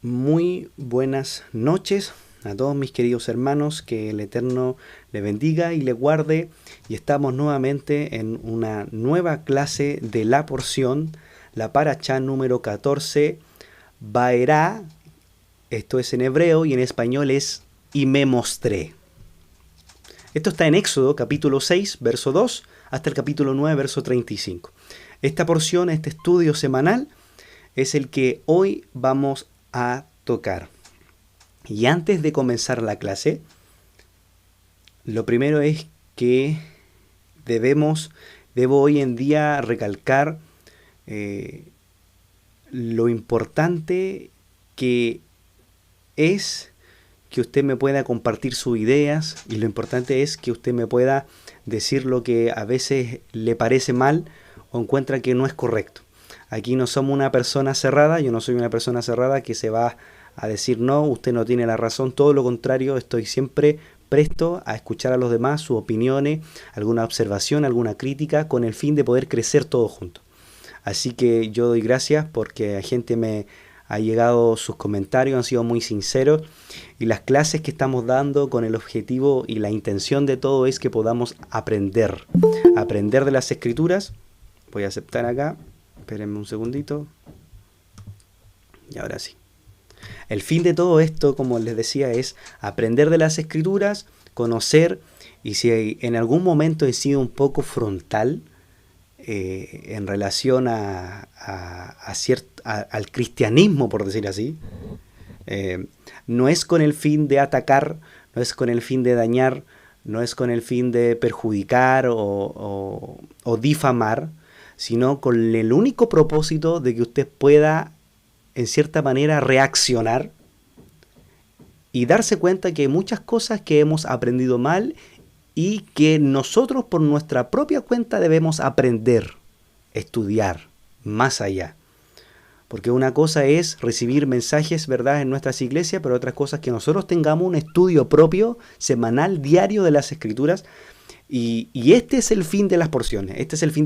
Muy buenas noches a todos mis queridos hermanos, que el Eterno le bendiga y le guarde, y estamos nuevamente en una nueva clase de la porción, la Parashá número 14, Vaerá, esto es en hebreo y en español es y me mostré. Esto está en Éxodo capítulo 6, verso 2, hasta el capítulo 9, verso 35. Esta porción, este estudio semanal, es el que hoy vamos a tocar. Y antes de comenzar la clase, lo primero es que debo hoy en día recalcar lo importante que es que usted me pueda compartir sus ideas, y lo importante es que usted me pueda decir lo que a veces le parece mal o encuentra que no es correcto. Aquí no somos una persona cerrada, yo no soy una persona cerrada que se va a decir no, usted no tiene la razón, todo lo contrario, estoy siempre presto a escuchar a los demás, sus opiniones, alguna observación, alguna crítica, con el fin de poder crecer todos juntos. Así que yo doy gracias porque la gente me ha llegado, sus comentarios han sido muy sinceros, y las clases que estamos dando con el objetivo y la intención de todo es que podamos aprender de las escrituras. Voy a aceptar acá. Espérenme un segundito. Y ahora sí. El fin de todo esto, como les decía, es aprender de las escrituras, conocer, y si en algún momento he sido un poco frontal en relación al cristianismo, por decir así, no es con el fin de atacar, no es con el fin de dañar, no es con el fin de perjudicar o difamar, sino con el único propósito de que usted pueda, en cierta manera, reaccionar y darse cuenta que hay muchas cosas que hemos aprendido mal y que nosotros por nuestra propia cuenta debemos aprender, estudiar más allá. Porque una cosa es recibir mensajes, ¿verdad?, en nuestras iglesias, pero otra cosa es que nosotros tengamos un estudio propio, semanal, diario de las escrituras. Y este es el fin de las porciones, este es el fin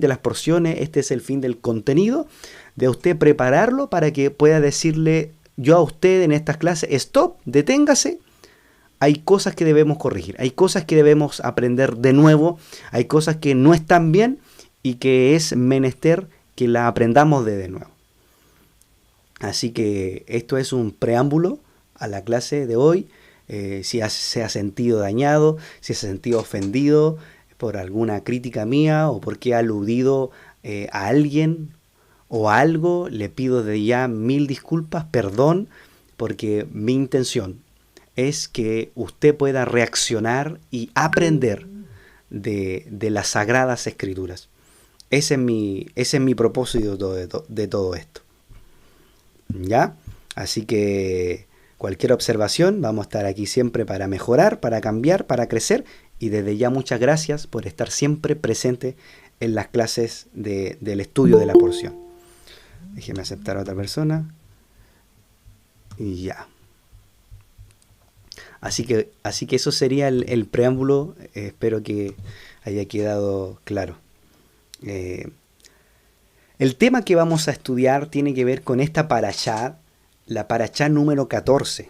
del contenido, de usted prepararlo para que pueda decirle yo a usted en estas clases, stop, deténgase, hay cosas que debemos corregir, hay cosas que debemos aprender de nuevo, hay cosas que no están bien y que es menester que la aprendamos de nuevo. Así que esto es un preámbulo a la clase de hoy. Si se ha sentido dañado, si se ha sentido ofendido por alguna crítica mía o porque he aludido a alguien o a algo, le pido de ya 1000 disculpas, perdón, porque mi intención es que usted pueda reaccionar y aprender de las sagradas escrituras. Ese es mi propósito de todo esto. ¿Ya? Así que cualquier observación, vamos a estar aquí siempre para mejorar, para cambiar, para crecer, y desde ya muchas gracias por estar siempre presente en las clases del estudio de la porción. Déjeme aceptar a otra persona. Y ya. Así que eso sería el preámbulo. Espero que haya quedado claro. El tema que vamos a estudiar tiene que ver con esta parashá, la parashá número 14.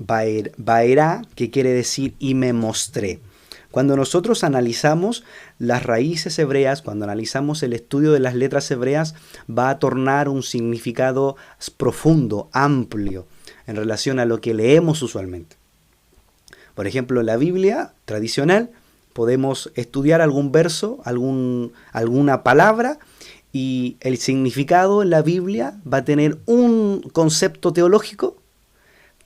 Vaerá, que quiere decir y me mostré. Cuando nosotros analizamos las raíces hebreas, cuando analizamos el estudio de las letras hebreas, va a tornar un significado profundo, amplio, en relación a lo que leemos usualmente. Por ejemplo, en la Biblia tradicional podemos estudiar algún verso, alguna palabra, y el significado en la Biblia va a tener un concepto teológico,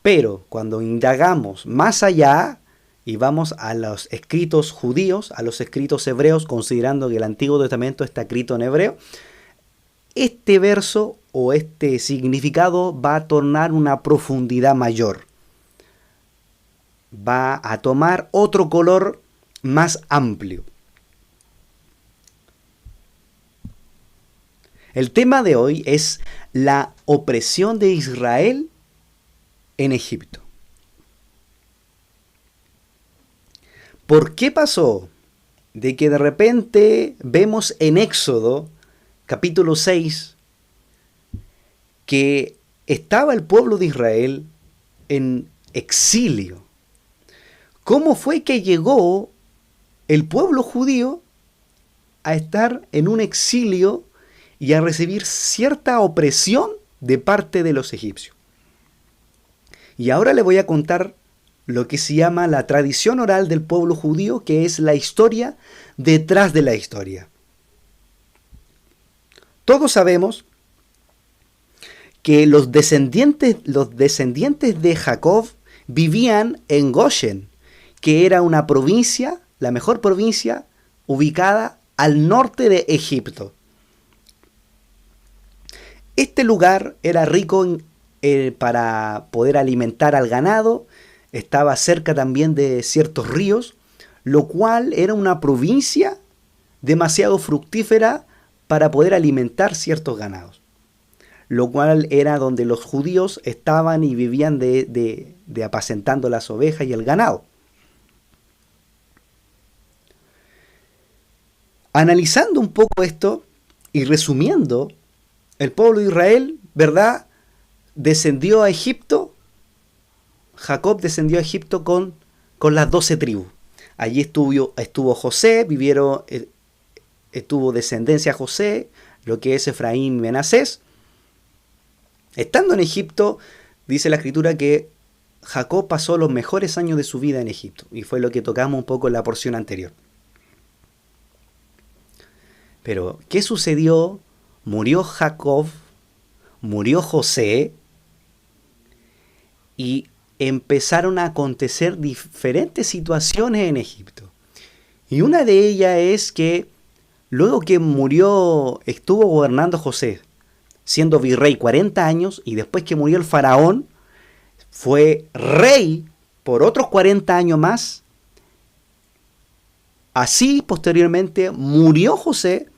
pero cuando indagamos más allá y vamos a los escritos judíos, a los escritos hebreos, considerando que el Antiguo Testamento está escrito en hebreo, este verso o este significado va a tornar una profundidad mayor. Va a tomar otro color más amplio. El tema de hoy es la opresión de Israel en Egipto. ¿Por qué pasó de que de repente vemos en Éxodo capítulo 6 que estaba el pueblo de Israel en exilio. ¿Cómo fue que llegó el pueblo judío a estar en un exilio y a recibir cierta opresión de parte de los egipcios? Y ahora le voy a contar lo que se llama la tradición oral del pueblo judío, que es la historia detrás de la historia. Todos sabemos que los descendientes de Jacob vivían en Goshen, que era una provincia, la mejor provincia, ubicada al norte de Egipto. Este lugar era rico para poder alimentar al ganado, estaba cerca también de ciertos ríos, lo cual era una provincia demasiado fructífera para poder alimentar ciertos ganados, lo cual era donde los judíos estaban y vivían de apacentando las ovejas y el ganado. Analizando un poco esto y resumiendo, el pueblo de Israel, ¿verdad?, descendió a Egipto. Jacob descendió a Egipto con las 12 tribus. Allí estuvo José, estuvo descendencia José, lo que es Efraín y Menasés. Estando en Egipto, dice la escritura que Jacob pasó los mejores años de su vida en Egipto, y fue lo que tocamos un poco en la porción anterior. Pero, ¿qué sucedió? Murió Jacob, murió José, y empezaron a acontecer diferentes situaciones en Egipto. Y una de ellas es que luego que murió, estuvo gobernando José, siendo virrey 40 años, y después que murió el faraón, fue rey por otros 40 años más. Así, posteriormente, murió José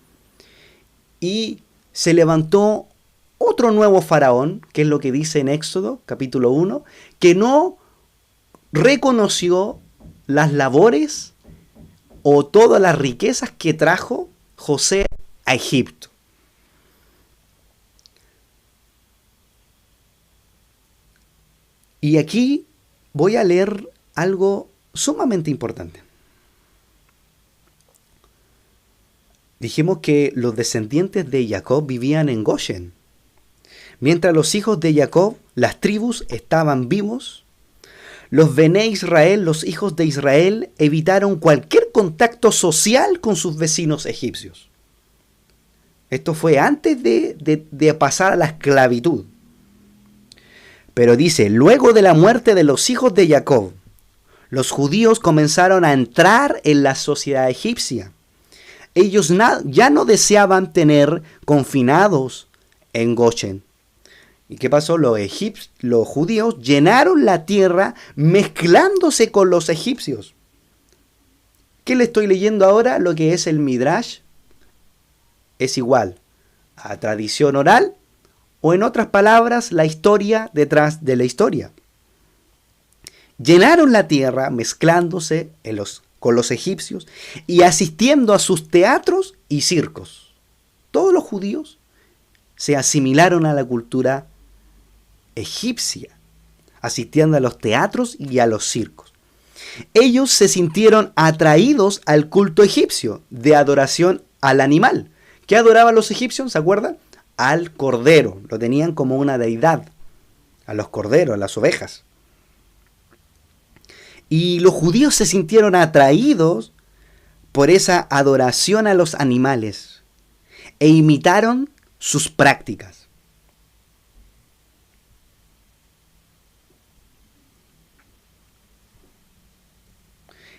y se levantó otro nuevo faraón, que es lo que dice en Éxodo, capítulo 1, que no reconoció las labores o todas las riquezas que trajo José a Egipto. Y aquí voy a leer algo sumamente importante. Dijimos que los descendientes de Jacob vivían en Goshen. Mientras los hijos de Jacob, las tribus, estaban vivos, los Bené Israel, los hijos de Israel, evitaron cualquier contacto social con sus vecinos egipcios. Esto fue antes de pasar a la esclavitud. Pero dice, luego de la muerte de los hijos de Jacob, los judíos comenzaron a entrar en la sociedad egipcia. Ellos ya no deseaban tener confinados en Goshen. ¿Y qué pasó? Los judíos llenaron la tierra mezclándose con los egipcios. ¿Qué le estoy leyendo ahora? Lo que es el Midrash es igual a tradición oral, o en otras palabras, la historia detrás de la historia. Llenaron la tierra mezclándose con los egipcios y asistiendo a sus teatros y circos. Todos los judíos se asimilaron a la cultura egipcia, asistiendo a los teatros y a los circos. Ellos se sintieron atraídos al culto egipcio de adoración al animal. ¿Qué adoraban los egipcios? ¿Se acuerdan? Al cordero. Lo tenían como una deidad. A los corderos, a las ovejas. Y los judíos se sintieron atraídos por esa adoración a los animales e imitaron sus prácticas.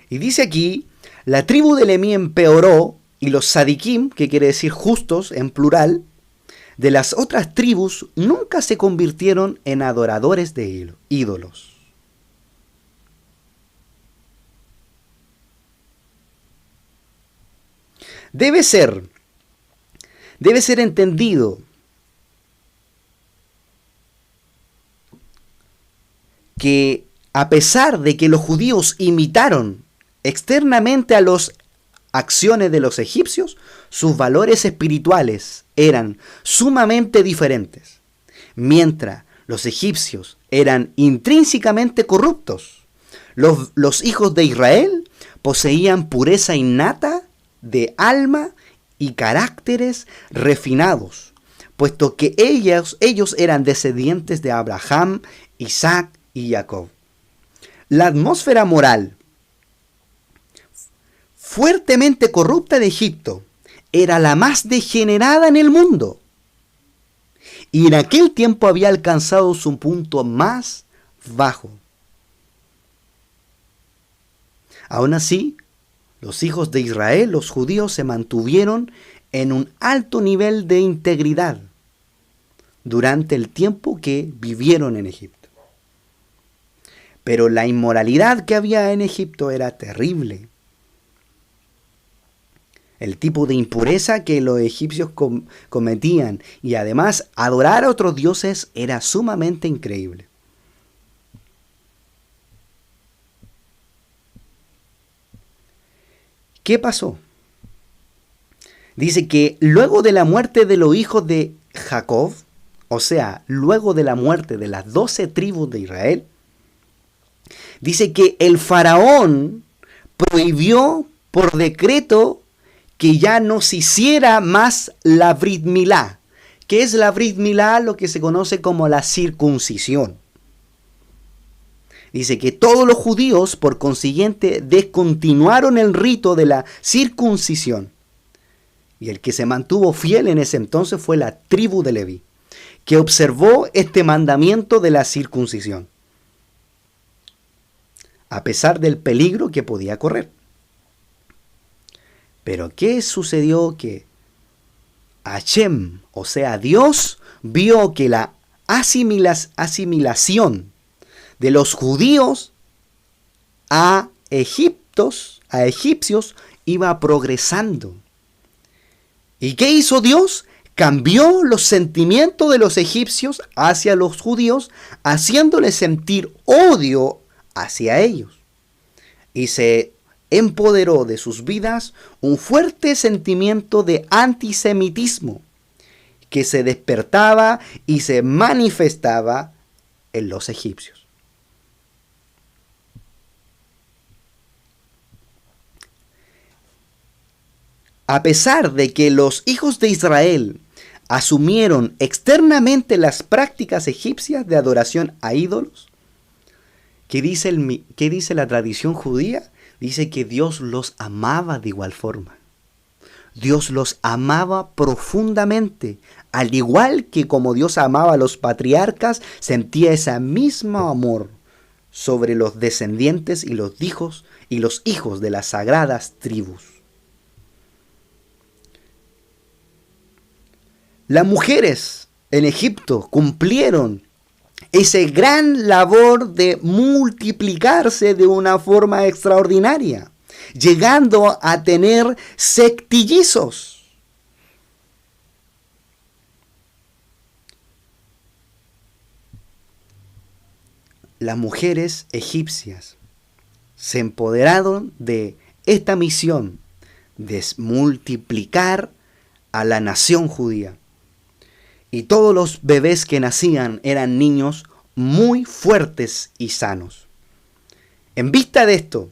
Y dice aquí, la tribu de Leví empeoró y los sadiquim, que quiere decir justos en plural, de las otras tribus nunca se convirtieron en adoradores de ídolos. Debe ser entendido que a pesar de que los judíos imitaron externamente a las acciones de los egipcios, sus valores espirituales eran sumamente diferentes. Mientras Los egipcios eran intrínsecamente corruptos. Los hijos de Israel poseían pureza innata de alma y caracteres refinados, puesto que ellos eran descendientes de Abraham, Isaac y Jacob. La atmósfera moral fuertemente corrupta de Egipto era la más degenerada en el mundo, y en aquel tiempo había alcanzado su punto más bajo. Aún así, los hijos de Israel, los judíos, se mantuvieron en un alto nivel de integridad durante el tiempo que vivieron en Egipto. Pero la inmoralidad que había en Egipto era terrible. El tipo de impureza que los egipcios cometían y además adorar a otros dioses era sumamente increíble. ¿Qué pasó? Dice que luego de la muerte de los hijos de Jacob, o sea, luego de la muerte de las 12 tribus de Israel, dice que el faraón prohibió por decreto que ya no se hiciera más la Brit Milá. ¿Qué es la Brit Milá? Lo que se conoce como la circuncisión. Dice que todos los judíos, por consiguiente, descontinuaron el rito de la circuncisión. Y el que se mantuvo fiel en ese entonces fue la tribu de Leví, que observó este mandamiento de la circuncisión, a pesar del peligro que podía correr. Pero ¿qué sucedió? Que Hashem, o sea Dios, vio que la asimilación de los judíos a egipcios iba progresando. ¿Y qué hizo Dios? Cambió los sentimientos de los egipcios hacia los judíos, haciéndoles sentir odio hacia ellos. Y se empoderó de sus vidas un fuerte sentimiento de antisemitismo que se despertaba y se manifestaba en los egipcios. A pesar de que los hijos de Israel asumieron externamente las prácticas egipcias de adoración a ídolos, ¿qué dice la tradición judía? Dice que Dios los amaba de igual forma. Dios los amaba profundamente, al igual que como Dios amaba a los patriarcas, sentía ese mismo amor sobre los descendientes y los hijos de las sagradas tribus. Las mujeres en Egipto cumplieron ese gran labor de multiplicarse de una forma extraordinaria, llegando a tener septillizos. Las mujeres egipcias se empoderaron de esta misión de multiplicar a la nación judía. Y todos los bebés que nacían eran niños muy fuertes y sanos. En vista de esto,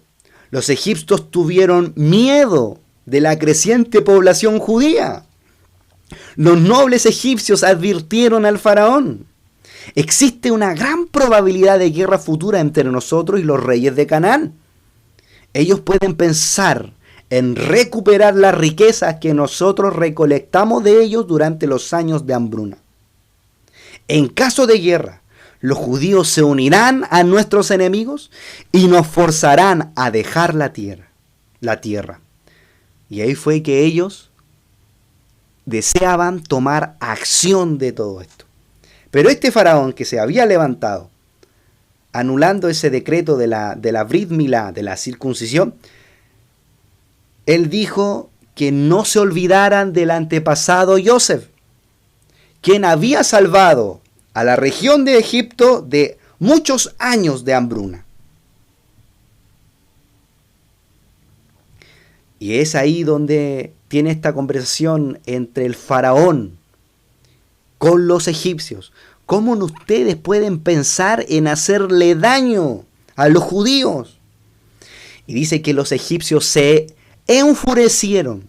los egipcios tuvieron miedo de la creciente población judía. Los nobles egipcios advirtieron al faraón: existe una gran probabilidad de guerra futura entre nosotros y los reyes de Canaán. Ellos pueden pensar en recuperar las riquezas que nosotros recolectamos de ellos durante los años de hambruna. En caso de guerra, los judíos se unirán a nuestros enemigos y nos forzarán a dejar la tierra. Y ahí fue que ellos deseaban tomar acción de todo esto. Pero este faraón que se había levantado, anulando ese decreto de la Brit Milá, de la circuncisión, él dijo que no se olvidaran del antepasado Yosef, quien había salvado a la región de Egipto de muchos años de hambruna. Y es ahí donde tiene esta conversación entre el faraón con los egipcios, ¿Cómo ustedes pueden pensar en hacerle daño a los judíos? Y dice que los egipcios se enfurecieron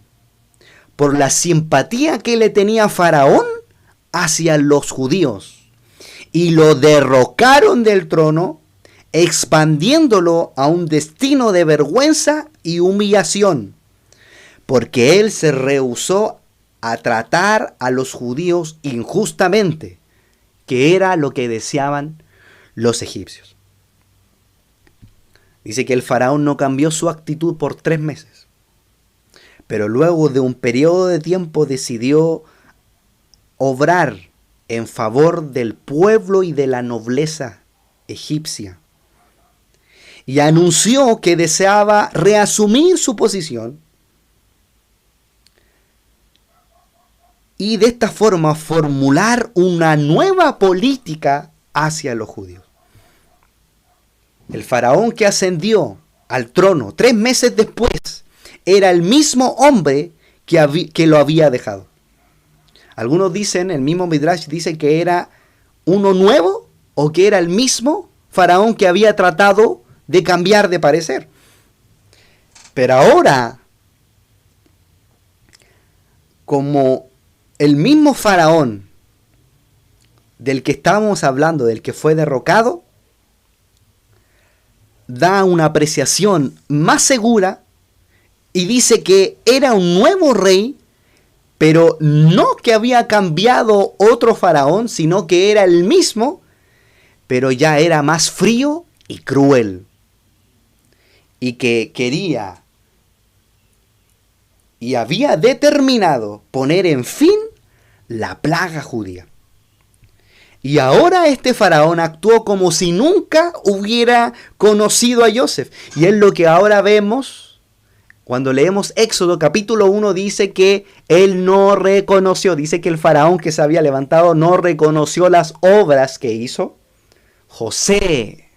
por la simpatía que le tenía Faraón hacia los judíos y lo derrocaron del trono, expandiéndolo a un destino de vergüenza y humillación, porque él se rehusó a tratar a los judíos injustamente, que era lo que deseaban los egipcios. Dice que el faraón no cambió su actitud por 3 meses, pero luego de un periodo de tiempo decidió obrar en favor del pueblo y de la nobleza egipcia, y anunció que deseaba reasumir su posición y de esta forma formular una nueva política hacia los judíos. El faraón que ascendió al trono 3 meses después era el mismo hombre que lo había dejado. Algunos dicen, el mismo Midrash dice que era uno nuevo o que era el mismo faraón que había tratado de cambiar de parecer. Pero ahora, como el mismo faraón del que estábamos hablando, del que fue derrocado, da una apreciación más segura y dice que era un nuevo rey, pero no que había cambiado otro faraón, sino que era el mismo, pero ya era más frío y cruel, y que quería y había determinado poner en fin la plaga judía. Y ahora este faraón actuó como si nunca hubiera conocido a Joseph. Y es lo que ahora vemos cuando leemos Éxodo capítulo 1, dice que él no reconoció, dice que el faraón que se había levantado no reconoció las obras que hizo José.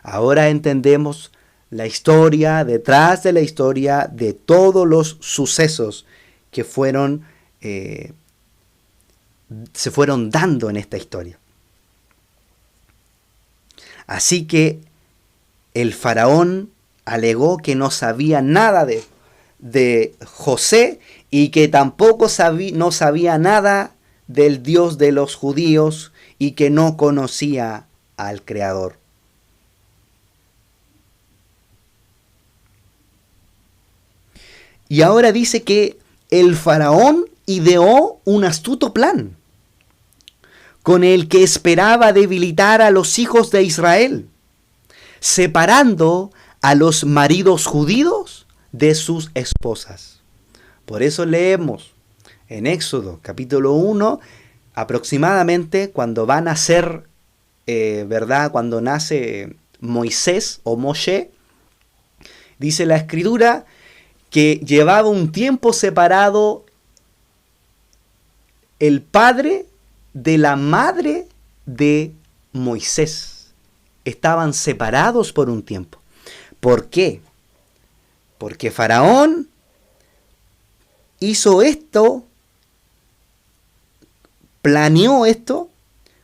Ahora entendemos la historia, detrás de la historia de todos los sucesos que se fueron dando en esta historia. Así que el faraón alegó que no sabía nada de José y que tampoco no sabía nada del Dios de los judíos y que no conocía al Creador. Y ahora dice que el faraón ideó un astuto plan con el que esperaba debilitar a los hijos de Israel, separando a los maridos judíos de sus esposas. Por eso leemos en Éxodo capítulo 1, aproximadamente cuando van a nacer, cuando nace Moisés o Moshe, dice la escritura que llevaba un tiempo separado el padre de la madre de Moisés. Estaban separados por un tiempo. ¿Por qué? Porque Faraón hizo esto, planeó esto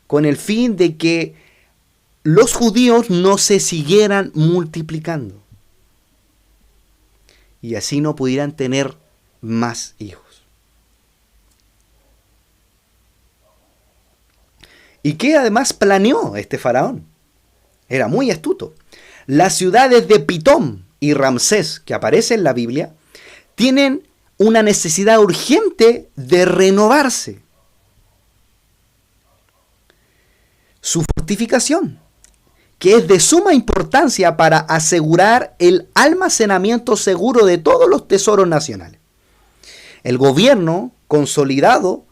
con el fin de que los judíos no se siguieran multiplicando y así no pudieran tener más hijos. ¿Y qué además planeó este faraón? Era muy astuto. Las ciudades de Pitón y Ramsés, que aparecen en la Biblia, tienen una necesidad urgente de renovarse. Su fortificación, que es de suma importancia para asegurar el almacenamiento seguro de todos los tesoros nacionales. El gobierno consolidado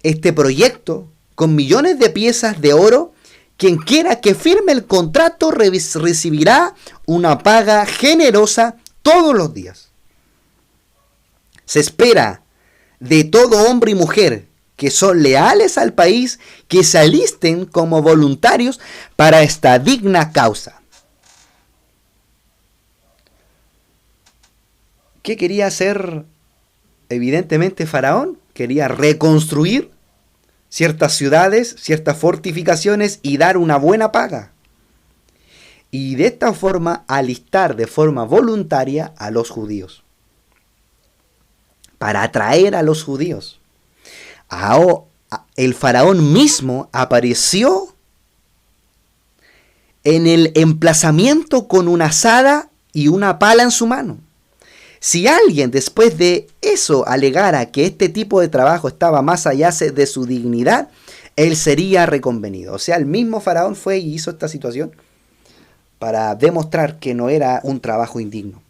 este proyecto con millones de piezas de oro. Quien quiera que firme el contrato recibirá una paga generosa todos los días. Se espera de todo hombre y mujer que son leales al país que se alisten como voluntarios para esta digna causa. ¿Qué quería hacer? Evidentemente Faraón quería reconstruir ciertas ciudades, ciertas fortificaciones y dar una buena paga. Y de esta forma alistar de forma voluntaria a los judíos. Para atraer a los judíos. El faraón mismo apareció en el emplazamiento con una azada y una pala en su mano. Si alguien después de eso alegara que este tipo de trabajo estaba más allá de su dignidad, él sería reconvenido. O sea, el mismo faraón fue y hizo esta situación para demostrar que no era un trabajo indigno.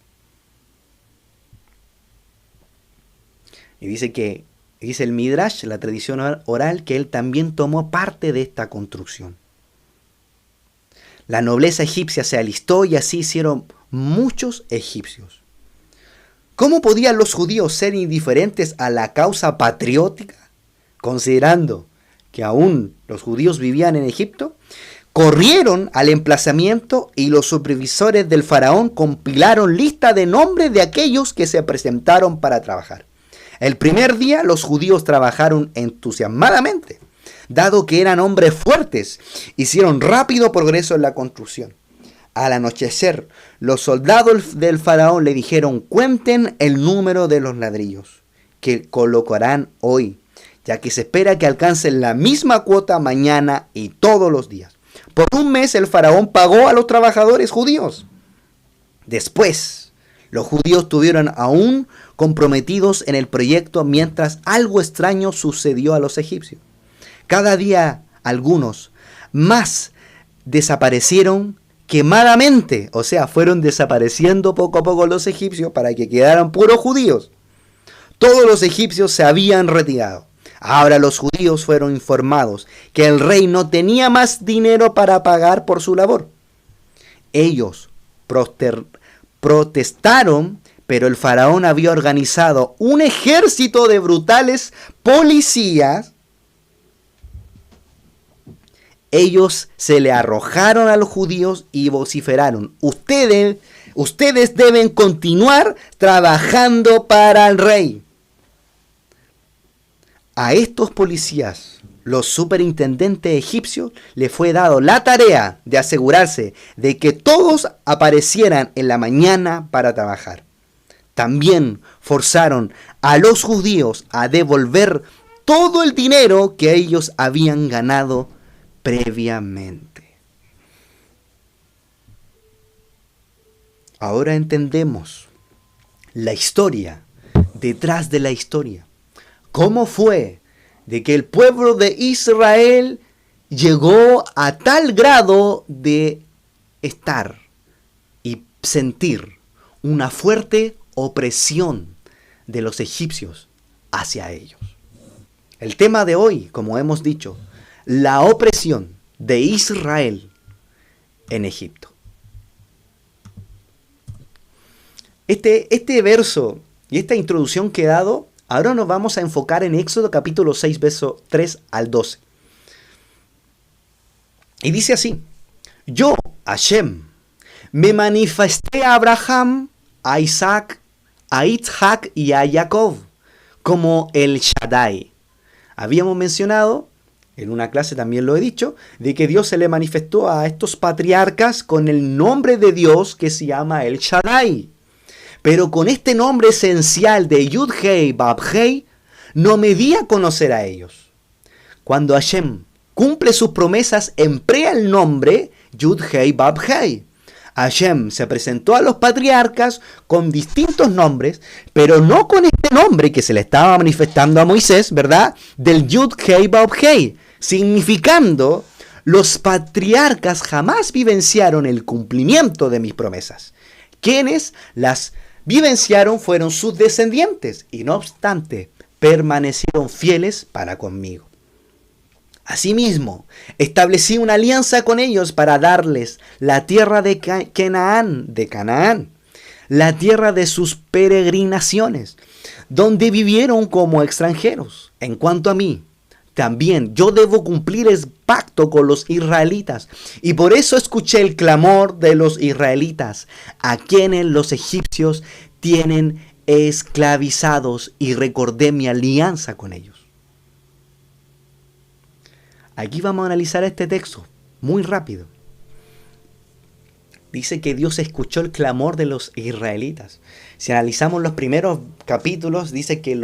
Y dice el Midrash, la tradición oral, que él también tomó parte de esta construcción. La nobleza egipcia se alistó y así hicieron muchos egipcios. ¿Cómo podían los judíos ser indiferentes a la causa patriótica, considerando que aún los judíos vivían en Egipto? Corrieron al emplazamiento y los supervisores del faraón compilaron lista de nombres de aquellos que se presentaron para trabajar. El primer día los judíos trabajaron entusiasmadamente, dado que eran hombres fuertes, hicieron rápido progreso en la construcción. Al anochecer, los soldados del faraón le dijeron: cuenten el número de los ladrillos que colocarán hoy, ya que se espera que alcancen la misma cuota mañana y todos los días. Por un mes el faraón pagó a los trabajadores judíos. Después, los judíos estuvieron aún comprometidos en el proyecto mientras algo extraño sucedió a los egipcios. Cada día algunos más desaparecieron quemadamente, o sea, fueron desapareciendo poco a poco los egipcios para que quedaran puros judíos. Todos los egipcios se habían retirado. Ahora los judíos fueron informados que el rey no tenía más dinero para pagar por su labor. Ellos protestaron, pero el faraón había organizado un ejército de brutales policías. Ellos se le arrojaron a los judíos y vociferaron: ustedes deben continuar trabajando para el rey. A estos policías, los superintendentes egipcios, les fue dado la tarea de asegurarse de que todos aparecieran en la mañana para trabajar. También forzaron a los judíos a devolver todo el dinero que ellos habían ganado previamente. Ahora entendemos la historia detrás de la historia. ¿Cómo fue de que el pueblo de Israel llegó a tal grado de estar y sentir una fuerte opresión de los egipcios hacia ellos? El tema de hoy, como hemos dicho, la opresión de Israel en Egipto. Este verso y esta introducción que he dado, ahora nos vamos a enfocar en Éxodo capítulo 6, verso 3 al 12. Y dice así: yo, Hashem, me manifesté a Abraham, a Isaac, a Isaac y a Jacob como el Shaddai. Habíamos mencionado, en una clase también lo he dicho, de que Dios se le manifestó a estos patriarcas con el nombre de Dios que se llama el Shaddai. Pero con este nombre esencial de Yud-Hei, Bab-Hei, no me di a conocer a ellos. Cuando Hashem cumple sus promesas, emplea el nombre Yud-Hei, Bab-Hei. Hashem se presentó a los patriarcas con distintos nombres, pero no con este nombre que se le estaba manifestando a Moisés, ¿verdad? Del Yud-Hei, Bab-Hei, significando: los patriarcas jamás vivenciaron el cumplimiento de mis promesas. Quienes las vivenciaron fueron sus descendientes y no obstante permanecieron fieles para conmigo. Asimismo, establecí una alianza con ellos para darles la tierra de Canaán, la tierra de sus peregrinaciones, donde vivieron como extranjeros. En cuanto a mí, también yo debo cumplir el pacto con los israelitas. Y por eso escuché el clamor de los israelitas, a quienes los egipcios tienen esclavizados, y recordé mi alianza con ellos. Aquí vamos a analizar este texto muy rápido. Dice que Dios escuchó el clamor de los israelitas. Si analizamos los primeros capítulos, dice que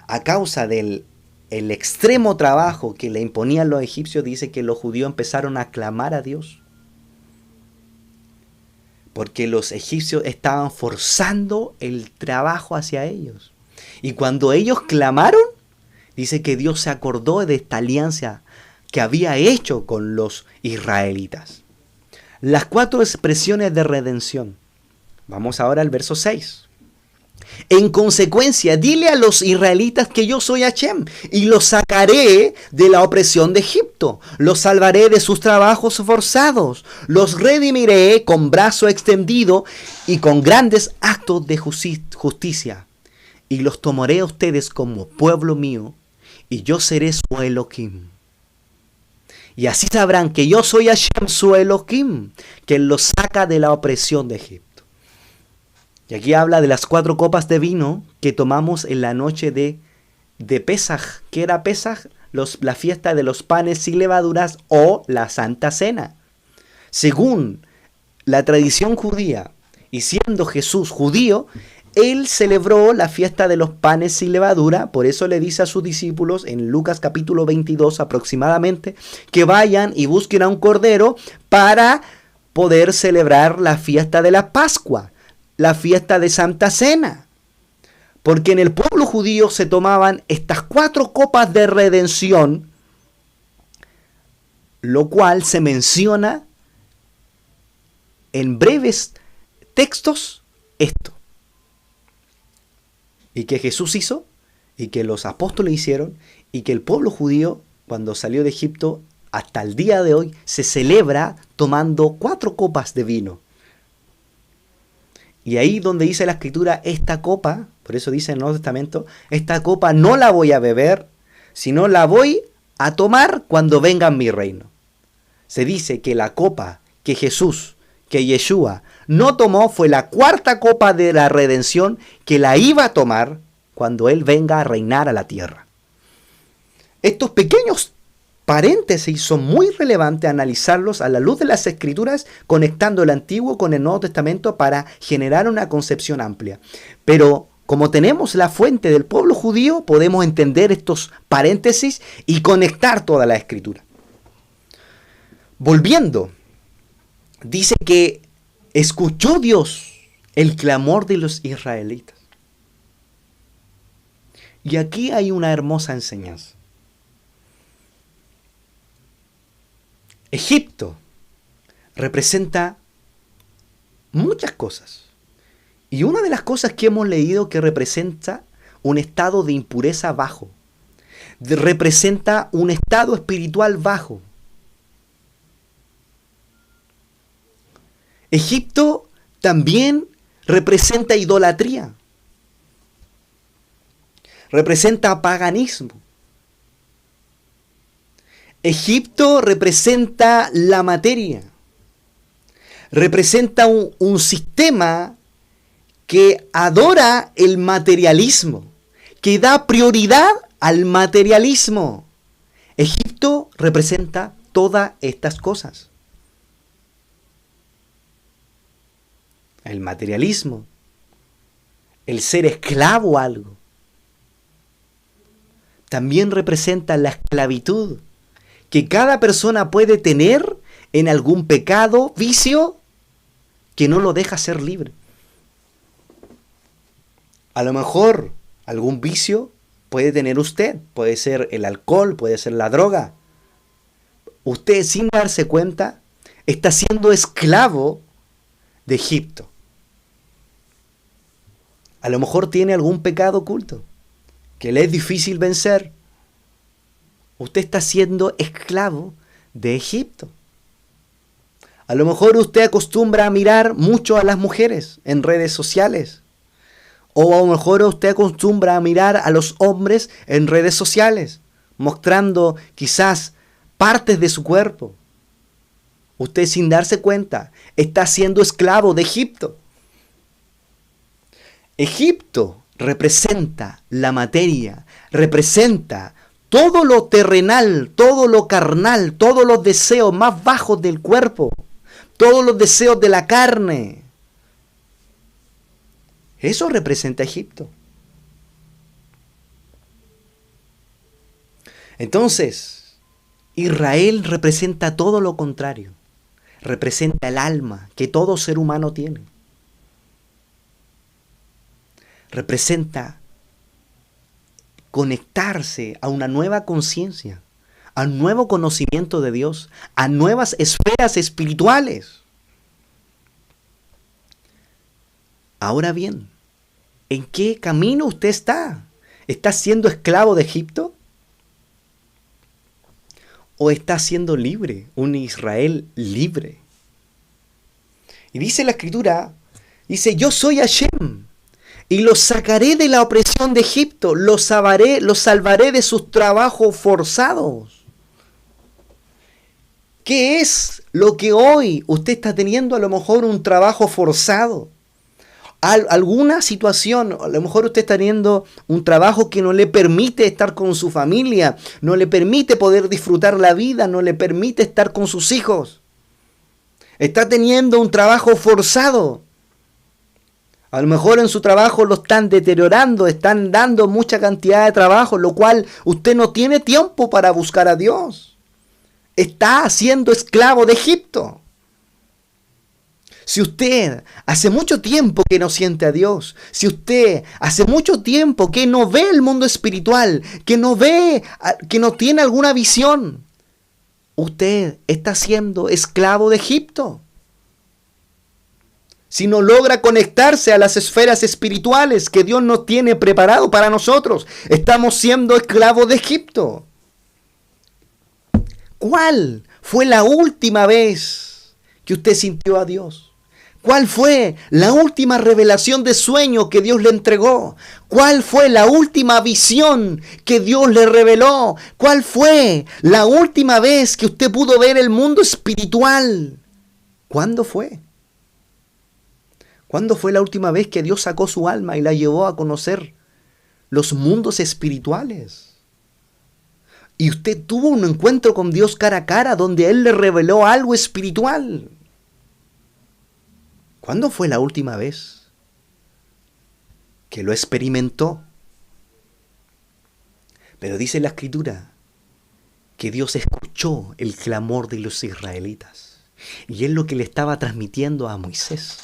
a causa del extremo trabajo que le imponían los egipcios, dice que los judíos empezaron a clamar a Dios. Porque los egipcios estaban forzando el trabajo hacia ellos. Y cuando ellos clamaron, dice que Dios se acordó de esta alianza que había hecho con los israelitas. Las 4 expresiones de redención. Vamos ahora al verso 6. En consecuencia, dile a los israelitas que yo soy Hashem y los sacaré de la opresión de Egipto. Los salvaré de sus trabajos forzados. Los redimiré con brazo extendido y con grandes actos de justicia. Y los tomaré a ustedes como pueblo mío y yo seré su Elohim. Y así sabrán que yo soy Hashem, su Elohim, que los saca de la opresión de Egipto. Y aquí habla de las 4 copas de vino que tomamos en la noche de Pesaj. ¿Qué era Pesaj? La fiesta de los panes sin levaduras o la Santa Cena. Según la tradición judía, y siendo Jesús judío, él celebró la fiesta de los panes sin levadura. Por eso le dice a sus discípulos en Lucas capítulo 22 aproximadamente que vayan y busquen a un cordero para poder celebrar la fiesta de la Pascua, la fiesta de Santa Cena. Porque en el pueblo judío se tomaban estas 4 copas de redención, lo cual se menciona en breves textos esto. Y que Jesús hizo, y que los apóstoles hicieron, y que el pueblo judío, cuando salió de Egipto, hasta el día de hoy, se celebra tomando 4 copas de vino. Y ahí donde dice la Escritura, esta copa, por eso dice en el Nuevo Testamento, esta copa no la voy a beber, sino la voy a tomar cuando venga mi reino. Se dice que la copa que Jesús, que Yeshua no tomó fue la 4ª copa de la redención que la iba a tomar cuando Él venga a reinar a la tierra. Estos pequeños paréntesis son muy relevantes analizarlos a la luz de las Escrituras, conectando el Antiguo con el Nuevo Testamento para generar una concepción amplia. Pero como tenemos la fuente del pueblo judío, podemos entender estos paréntesis y conectar toda la Escritura. Volviendo, dice que escuchó Dios el clamor de los israelitas. Y aquí hay una hermosa enseñanza. Egipto representa muchas cosas. Y una de las cosas que hemos leído que representa un estado de impureza bajo. Representa un estado espiritual bajo. Egipto también representa idolatría. Representa paganismo. Egipto representa la materia. Representa un sistema que adora el materialismo, que da prioridad al materialismo. Egipto representa todas estas cosas. El materialismo, el ser esclavo a algo. También representa la esclavitud que cada persona puede tener en algún pecado, vicio, que no lo deja ser libre. A lo mejor algún vicio puede tener usted, puede ser el alcohol, puede ser la droga. Usted, sin darse cuenta, está siendo esclavo de Egipto. A lo mejor tiene algún pecado oculto que le es difícil vencer. Usted está siendo esclavo de Egipto. A lo mejor usted acostumbra a mirar mucho a las mujeres en redes sociales. O a lo mejor usted acostumbra a mirar a los hombres en redes sociales, mostrando quizás partes de su cuerpo. Usted, sin darse cuenta, está siendo esclavo de Egipto. Egipto representa la materia, representa todo lo terrenal, todo lo carnal, todos los deseos más bajos del cuerpo, todos los deseos de la carne. Eso representa Egipto. Entonces, Israel representa todo lo contrario. Representa el alma que todo ser humano tiene. Representa conectarse a una nueva conciencia, a un nuevo conocimiento de Dios, a nuevas esferas espirituales. Ahora bien, ¿en qué camino usted está? ¿Está siendo esclavo de Egipto? ¿O está siendo libre, un Israel libre? Y dice la Escritura, dice, yo soy Hashem, y los sacaré de la opresión de Egipto, los salvaré de sus trabajos forzados. ¿Qué es lo que hoy usted está teniendo? A lo mejor un trabajo forzado. Alguna situación, a lo mejor usted está teniendo un trabajo que no le permite estar con su familia, no le permite poder disfrutar la vida, no le permite estar con sus hijos. Está teniendo un trabajo forzado. A lo mejor en su trabajo lo están deteriorando, están dando mucha cantidad de trabajo, lo cual usted no tiene tiempo para buscar a Dios. Está siendo esclavo de Egipto. Si usted hace mucho tiempo que no siente a Dios, si usted hace mucho tiempo que no ve el mundo espiritual, que no tiene alguna visión, usted está siendo esclavo de Egipto. Si no logra conectarse a las esferas espirituales que Dios nos tiene preparado para nosotros, estamos siendo esclavos de Egipto. ¿Cuál fue la última vez que usted sintió a Dios? ¿Cuál fue la última revelación de sueño que Dios le entregó? ¿Cuál fue la última visión que Dios le reveló? ¿Cuál fue la última vez que usted pudo ver el mundo espiritual? ¿Cuándo fue? ¿Cuándo fue la última vez que Dios sacó su alma y la llevó a conocer los mundos espirituales? Y usted tuvo un encuentro con Dios cara a cara donde Él le reveló algo espiritual. ¿Cuándo fue la última vez que lo experimentó? Pero dice la Escritura que Dios escuchó el clamor de los israelitas. Y es lo que le estaba transmitiendo a Moisés.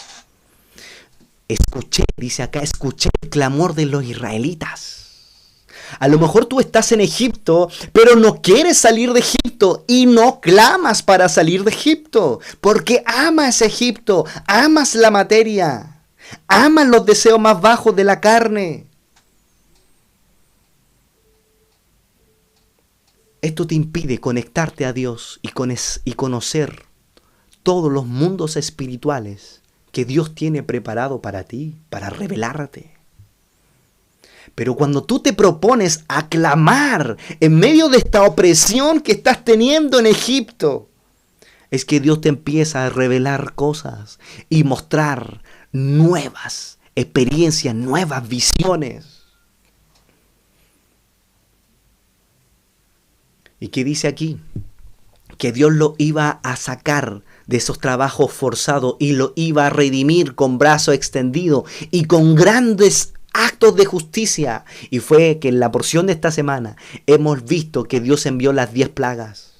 Escuché, dice acá, escuché el clamor de los israelitas. A lo mejor tú estás en Egipto, pero no quieres salir de Egipto y no clamas para salir de Egipto, porque amas Egipto, amas la materia, amas los deseos más bajos de la carne. Esto te impide conectarte a Dios y conocer todos los mundos espirituales que Dios tiene preparado para ti, para revelarte. Pero cuando tú te propones a clamar en medio de esta opresión que estás teniendo en Egipto, es que Dios te empieza a revelar cosas y mostrar nuevas experiencias, nuevas visiones. ¿Y qué dice aquí? Que Dios lo iba a sacar de esos trabajos forzados y lo iba a redimir con brazo extendido y con grandes actos de justicia. Y fue que en la porción de esta semana hemos visto que Dios envió las 10 plagas.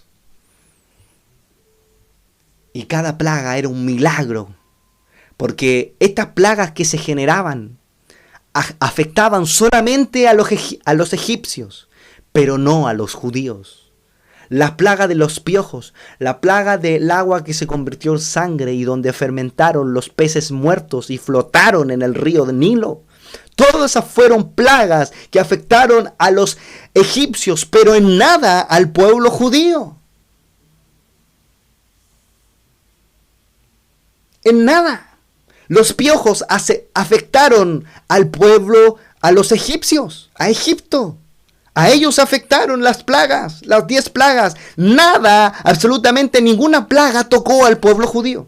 Y cada plaga era un milagro. Porque estas plagas que se generaban afectaban solamente a los egipcios, pero no a los judíos. La plaga de los piojos, la plaga del agua que se convirtió en sangre y donde fermentaron los peces muertos y flotaron en el río de Nilo. Todas esas fueron plagas que afectaron a los egipcios, pero en nada al pueblo judío. En nada. Los piojos afectaron al pueblo, a los egipcios, a Egipto. A ellos afectaron las plagas, las 10 plagas. Nada, absolutamente ninguna plaga tocó al pueblo judío.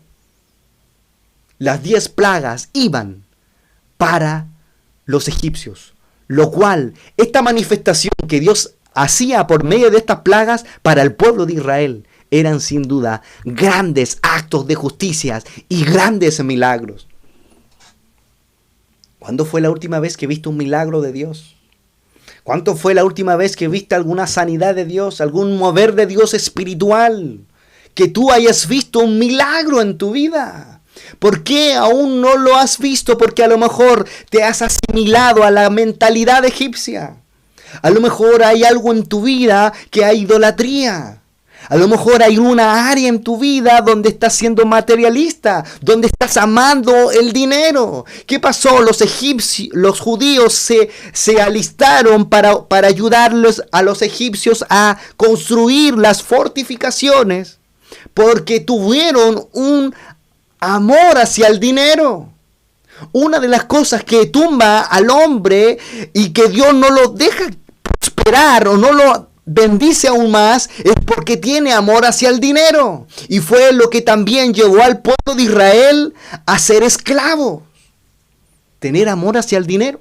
Las 10 plagas iban para los egipcios. Lo cual, esta manifestación que Dios hacía por medio de estas plagas para el pueblo de Israel eran sin duda grandes actos de justicia y grandes milagros. ¿Cuándo fue la última vez que viste un milagro de Dios? ¿Cuándo fue la última vez que viste alguna sanidad de Dios, algún mover de Dios espiritual? Que tú hayas visto un milagro en tu vida. ¿Por qué aún no lo has visto? Porque a lo mejor te has asimilado a la mentalidad egipcia. A lo mejor hay algo en tu vida que hay idolatría. A lo mejor hay una área en tu vida donde estás siendo materialista, donde estás amando el dinero. ¿Qué pasó? Los judíos se alistaron para ayudarlos a los egipcios a construir las fortificaciones porque tuvieron un amor hacia el dinero. Una de las cosas que tumba al hombre y que Dios no lo deja prosperar o no lo bendice aún más es porque tiene amor hacia el dinero. Y fue lo que también llevó al pueblo de Israel a ser esclavos. Tener amor hacia el dinero.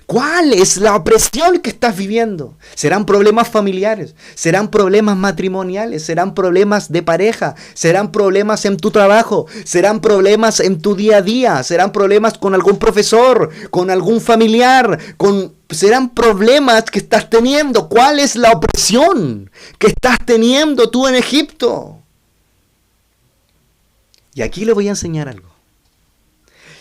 ¿Cuál es la opresión que estás viviendo? ¿Serán problemas familiares? ¿Serán problemas matrimoniales? ¿Serán problemas de pareja? ¿Serán problemas en tu trabajo? ¿Serán problemas en tu día a día? ¿Serán problemas con algún profesor? ¿Con algún familiar? ¿Serán problemas que estás teniendo? ¿Cuál es la opresión que estás teniendo tú en Egipto? Y aquí le voy a enseñar algo.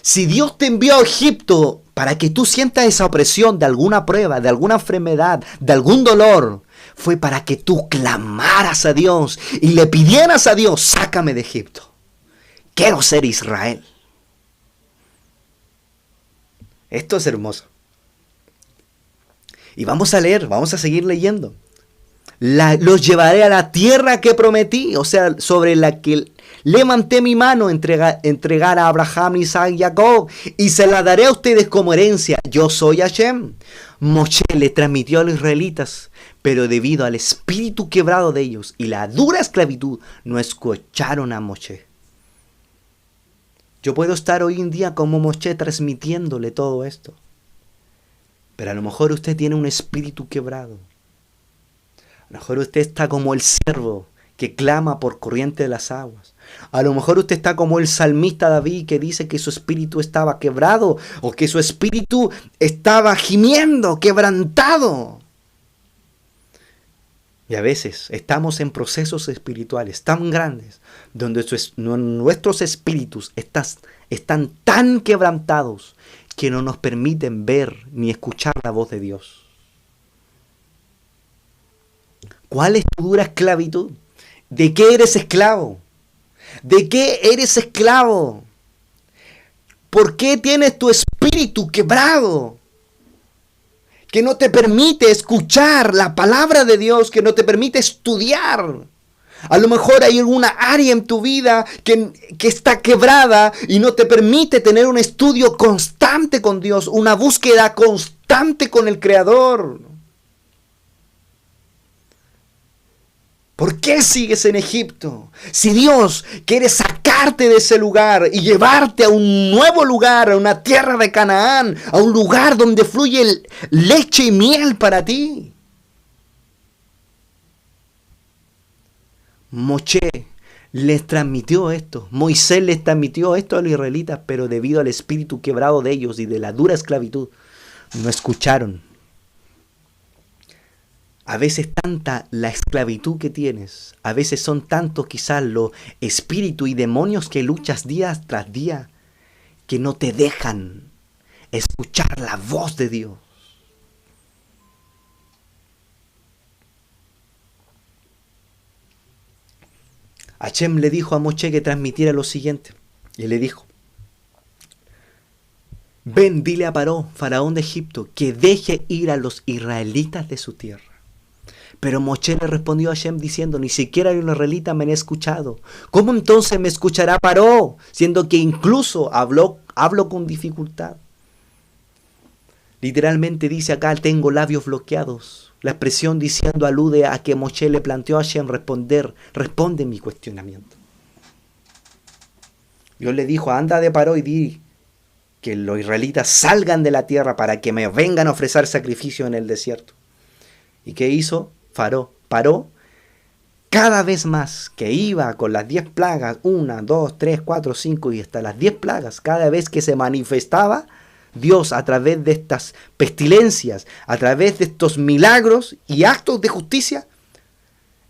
Si Dios te envió a Egipto para que tú sientas esa opresión de alguna prueba, de alguna enfermedad, de algún dolor, fue para que tú clamaras a Dios y le pidieras a Dios, sácame de Egipto. Quiero ser Israel. Esto es hermoso. Y vamos a leer, vamos a seguir leyendo. Los llevaré a la tierra que prometí, o sea, sobre la que levanté mi mano entregar a Abraham, Isaac y Jacob, y se la daré a ustedes como herencia. Yo soy Hashem. Moshe le transmitió a los israelitas, pero debido al espíritu quebrado de ellos y la dura esclavitud, no escucharon a Moshe. Yo puedo estar hoy en día como Moshe transmitiéndole todo esto, pero a lo mejor usted tiene un espíritu quebrado. A lo mejor usted está como el siervo que clama por corriente de las aguas. A lo mejor usted está como el salmista David que dice que su espíritu estaba quebrado o que su espíritu estaba gimiendo, quebrantado. Y a veces estamos en procesos espirituales tan grandes donde nuestros espíritus están tan quebrantados que no nos permiten ver ni escuchar la voz de Dios. ¿Cuál es tu dura esclavitud? ¿De qué eres esclavo? ¿De qué eres esclavo? ¿Por qué tienes tu espíritu quebrado? Que no te permite escuchar la palabra de Dios, que no te permite estudiar. A lo mejor hay alguna área en tu vida que está quebrada y no te permite tener un estudio constante con Dios, una búsqueda constante con el Creador. ¿Por qué sigues en Egipto? Si Dios quiere sacarte de ese lugar y llevarte a un nuevo lugar, a una tierra de Canaán, a un lugar donde fluye leche y miel para ti. Moshe les transmitió esto, Moisés les transmitió esto a los israelitas, pero debido al espíritu quebrado de ellos y de la dura esclavitud, no escucharon. A veces tanta la esclavitud que tienes, a veces son tantos quizás los espíritus y demonios que luchas día tras día, que no te dejan escuchar la voz de Dios. Hashem le dijo a Moshe que transmitiera lo siguiente, y le dijo: ven, dile a Paró, faraón de Egipto, que deje ir a los israelitas de su tierra. Pero Moshe le respondió a Hashem diciendo: ni siquiera los israelitas me han escuchado. ¿Cómo entonces me escuchará Paró, siendo que incluso hablo con dificultad? Literalmente dice acá: tengo labios bloqueados. La expresión diciendo alude a que Moshe le planteó a Hashem responde mi cuestionamiento. Dios le dijo: anda de Paró y di que los israelitas salgan de la tierra para que me vengan a ofrecer sacrificio en el desierto. ¿Y qué hizo? Paró. Cada vez más que iba con las 10 plagas, 1, 2, 3, 4, 5 y hasta las 10 plagas, cada vez que se manifestaba Dios a través de estas pestilencias, a través de estos milagros y actos de justicia,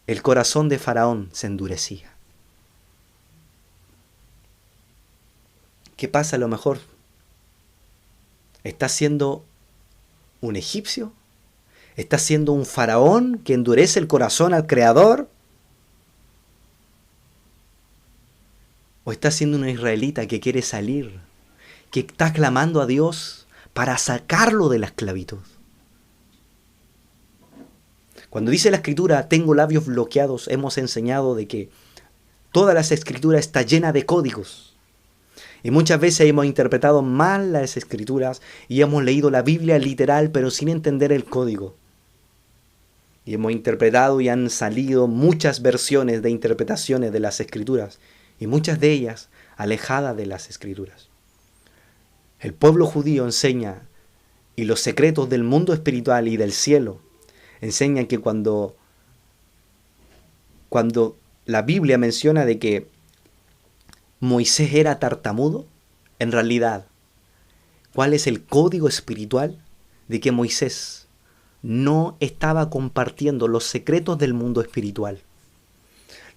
el corazón de Faraón se endurecía. ¿Qué pasa a lo mejor? ¿Estás siendo un egipcio? ¿Estás siendo un faraón que endurece el corazón al Creador? ¿O estás siendo un israelita que quiere salir, que está clamando a Dios para sacarlo de la esclavitud? Cuando dice la Escritura, tengo labios bloqueados, hemos enseñado de que toda la Escritura está llena de códigos. Y muchas veces hemos interpretado mal las Escrituras y hemos leído la Biblia literal, pero sin entender el código. Y hemos interpretado y han salido muchas versiones de interpretaciones de las Escrituras, y muchas de ellas alejadas de las Escrituras. El pueblo judío enseña, y los secretos del mundo espiritual y del cielo enseñan que cuando la Biblia menciona de que Moisés era tartamudo, en realidad, ¿cuál es el código espiritual? De que Moisés no estaba compartiendo los secretos del mundo espiritual.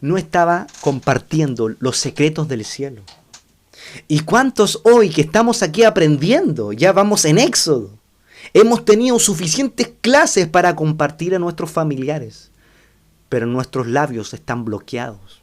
No estaba compartiendo los secretos del cielo. ¿Y cuántos hoy que estamos aquí aprendiendo? Ya vamos en Éxodo. Hemos tenido suficientes clases para compartir a nuestros familiares, pero nuestros labios están bloqueados.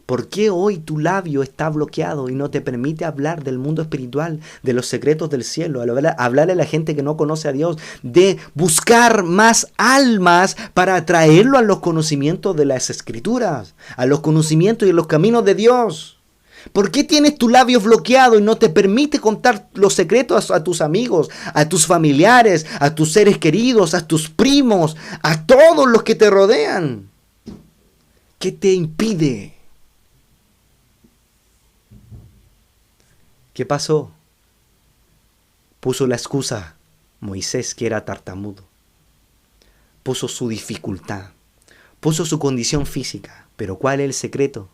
¿Por qué hoy tu labio está bloqueado y no te permite hablar del mundo espiritual, de los secretos del cielo, hablarle a la gente que no conoce a Dios, de buscar más almas para atraerlo a los conocimientos de las Escrituras, a los conocimientos y a los caminos de Dios? ¿Por qué tienes tu labio bloqueado y no te permite contar los secretos a tus amigos, a tus familiares, a tus seres queridos, a tus primos, a todos los que te rodean? ¿Qué te impide? ¿Qué pasó? Puso la excusa Moisés, que era tartamudo. Puso su dificultad. Puso su condición física. Pero ¿cuál es el secreto?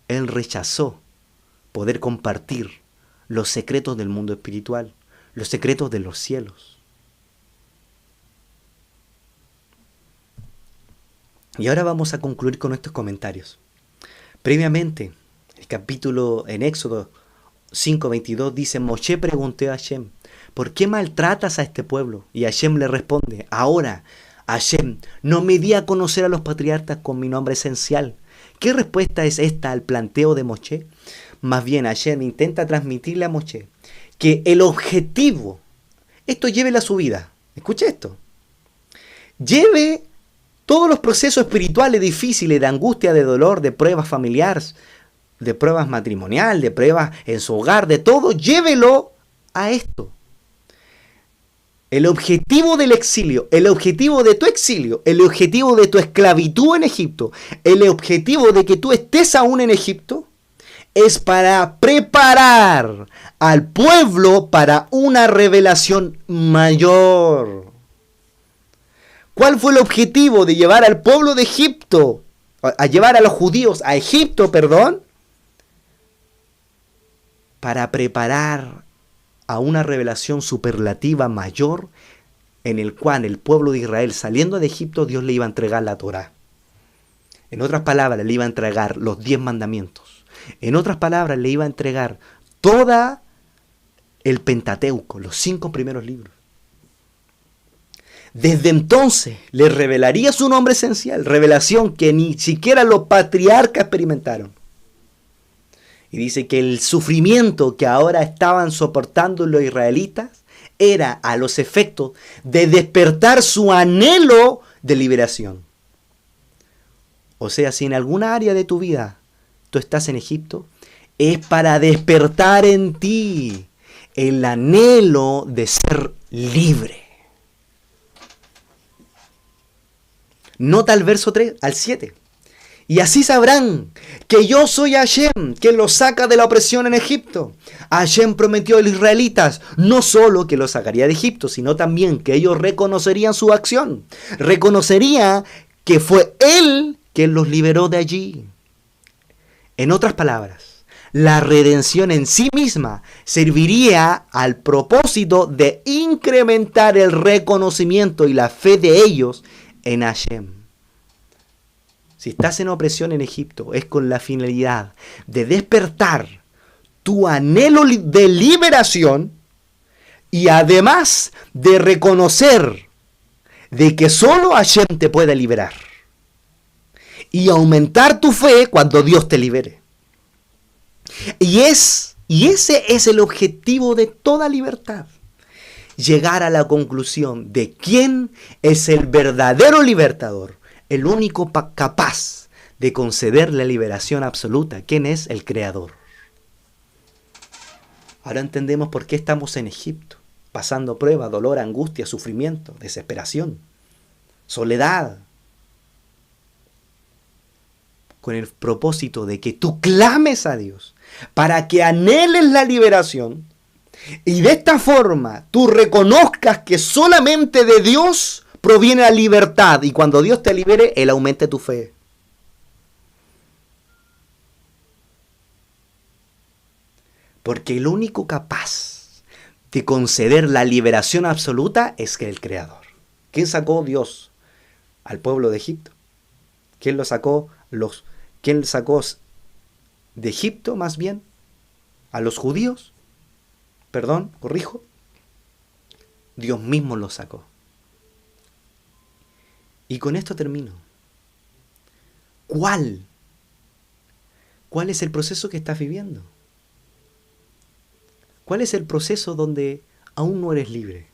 Él rechazó poder compartir los secretos del mundo espiritual, los secretos de los cielos. Y ahora vamos a concluir con estos comentarios. Previamente, el capítulo en Éxodo 5:22 dice: Moshe preguntó a Hashem, ¿por qué maltratas a este pueblo? Y Hashem le responde: ahora, Hashem, no me di a conocer a los patriarcas con mi nombre esencial. ¿Qué respuesta es esta al planteo de Moshe? Más bien Hashem intenta transmitirle a Moshe que el objetivo, esto llévele a su vida, escucha esto, lleve todos los procesos espirituales difíciles, de angustia, de dolor, de pruebas familiares, de pruebas matrimoniales, de pruebas en su hogar, de todo, llévelo a esto. El objetivo del exilio, el objetivo de tu exilio, el objetivo de tu esclavitud en Egipto, el objetivo de que tú estés aún en Egipto, es para preparar al pueblo para una revelación mayor. ¿Cuál fue el objetivo de llevar al pueblo de Egipto, a llevar a los judíos a Egipto, para preparar a una revelación superlativa mayor, en el cual el pueblo de Israel, saliendo de Egipto, Dios le iba a entregar la Torá. En otras palabras, le iba a entregar los 10 mandamientos. En otras palabras, le iba a entregar toda el Pentateuco, los 5 primeros libros. Desde entonces le revelaría su nombre esencial, revelación que ni siquiera los patriarcas experimentaron. Y dice que el sufrimiento que ahora estaban soportando los israelitas era a los efectos de despertar su anhelo de liberación. O sea, si en alguna área de tu vida tú estás en Egipto, es para despertar en ti el anhelo de ser libre. Nota el verso 3 al 7. Y así sabrán que yo soy Hashem, que los saca de la opresión en Egipto. Hashem prometió a los israelitas no solo que los sacaría de Egipto, sino también que ellos reconocerían su acción. Reconocería que fue Él quien los liberó de allí. En otras palabras, la redención en sí misma serviría al propósito de incrementar el reconocimiento y la fe de ellos en Hashem. Si estás en opresión en Egipto, es con la finalidad de despertar tu anhelo de liberación y además de reconocer de que solo Hashem te puede liberar. Y aumentar tu fe cuando Dios te libere. Y ese es el objetivo de toda libertad. Llegar a la conclusión de quién es el verdadero libertador. El único capaz de conceder la liberación absoluta. ¿Quién es? El Creador. Ahora entendemos por qué estamos en Egipto, pasando prueba, dolor, angustia, sufrimiento, desesperación, soledad, con el propósito de que tú clames a Dios, para que anheles la liberación, y de esta forma tú reconozcas que solamente de Dios proviene la libertad, y cuando Dios te libere, Él aumente tu fe. Porque el único capaz de conceder la liberación absoluta es que el Creador. ¿Quién sacó Dios al pueblo de Egipto? ¿Quién sacó de Egipto más bien? ¿A los judíos? Perdón, corrijo. Dios mismo los sacó. Y con esto termino. ¿Cuál es el proceso que estás viviendo? ¿Cuál es el proceso donde aún no eres libre?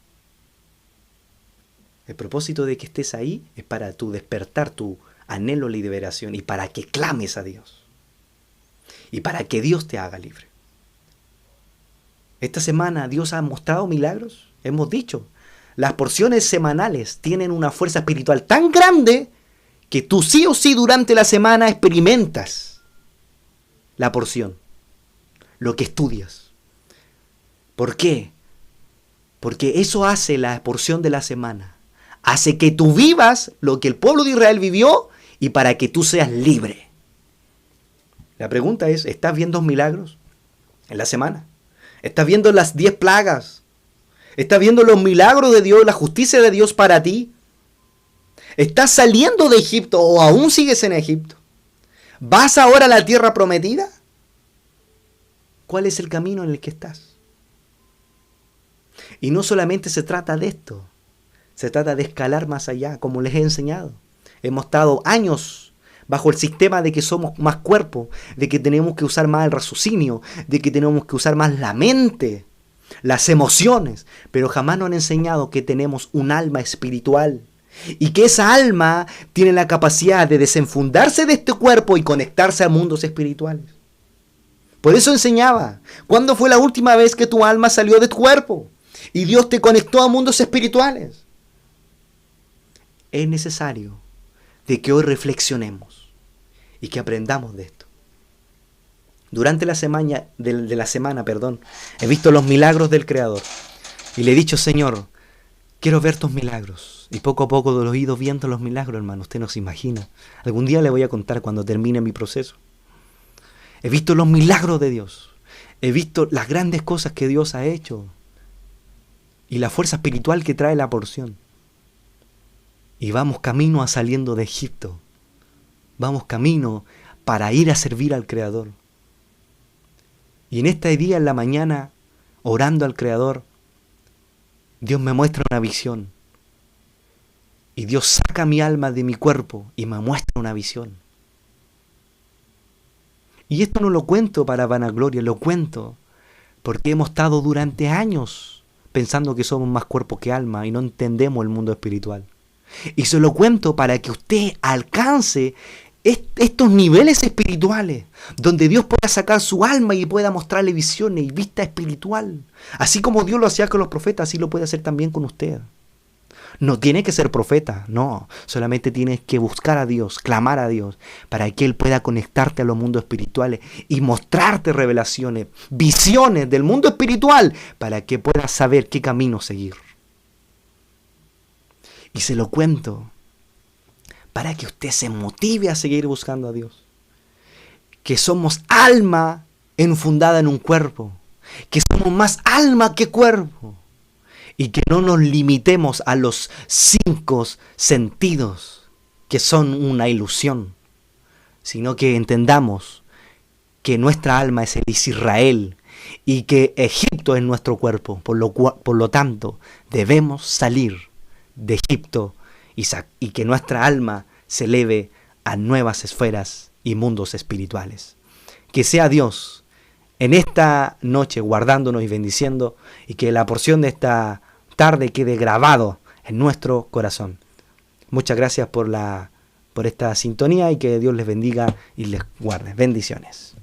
El propósito de que estés ahí es para tu despertar tu anhelo de liberación y para que clames a Dios. Y para que Dios te haga libre. Esta semana Dios ha mostrado milagros. Hemos dicho, las porciones semanales tienen una fuerza espiritual tan grande que tú sí o sí durante la semana experimentas la porción, lo que estudias. ¿Por qué? Porque eso hace la porción de la semana. Hace que tú vivas lo que el pueblo de Israel vivió y para que tú seas libre. La pregunta es, ¿estás viendo milagros en la semana? ¿Estás viendo las 10 plagas? ¿Estás viendo los milagros de Dios, la justicia de Dios para ti? ¿Estás saliendo de Egipto o aún sigues en Egipto? ¿Vas ahora a la tierra prometida? ¿Cuál es el camino en el que estás? Y no solamente se trata de esto, se trata de escalar más allá, como les he enseñado. Hemos estado años bajo el sistema de que somos más cuerpo, de que tenemos que usar más el raciocinio, de que tenemos que usar más la mente, las emociones, pero jamás nos han enseñado que tenemos un alma espiritual y que esa alma tiene la capacidad de desenfundarse de este cuerpo y conectarse a mundos espirituales. Por eso enseñaba, ¿cuándo fue la última vez que tu alma salió de tu cuerpo y Dios te conectó a mundos espirituales? Es necesario de que hoy reflexionemos y que aprendamos de esto. Durante la semana, he visto los milagros del Creador y le he dicho, Señor, quiero ver tus milagros. Y poco a poco lo he ido viendo los milagros, hermano. Usted no se imagina. Algún día le voy a contar cuando termine mi proceso. He visto los milagros de Dios. He visto las grandes cosas que Dios ha hecho y la fuerza espiritual que trae la porción. Y vamos camino a saliendo de Egipto. Vamos camino para ir a servir al Creador. Y en este día, en la mañana, orando al Creador, Dios me muestra una visión. Y Dios saca mi alma de mi cuerpo y me muestra una visión. Y esto no lo cuento para vanagloria, lo cuento porque hemos estado durante años pensando que somos más cuerpo que alma y no entendemos el mundo espiritual. Y se lo cuento para que usted alcance estos niveles espirituales, donde Dios pueda sacar su alma y pueda mostrarle visiones y vista espiritual. Así como Dios lo hacía con los profetas, así lo puede hacer también con usted. No tienes que ser profeta, no. Solamente tienes que buscar a Dios, clamar a Dios, para que Él pueda conectarte a los mundos espirituales y mostrarte revelaciones, visiones del mundo espiritual, para que puedas saber qué camino seguir. Y se lo cuento para que usted se motive a seguir buscando a Dios. Que somos alma enfundada en un cuerpo. Que somos más alma que cuerpo. Y que no nos limitemos a los 5 sentidos, que son una ilusión. Sino que entendamos que nuestra alma es el Israel y que Egipto es nuestro cuerpo. Por lo tanto, debemos salir de Egipto y que nuestra alma se eleve a nuevas esferas y mundos espirituales. Que sea Dios en esta noche guardándonos y bendiciendo, y que la porción de esta tarde quede grabado en nuestro corazón. Muchas gracias por esta sintonía, y que Dios les bendiga y les guarde. Bendiciones.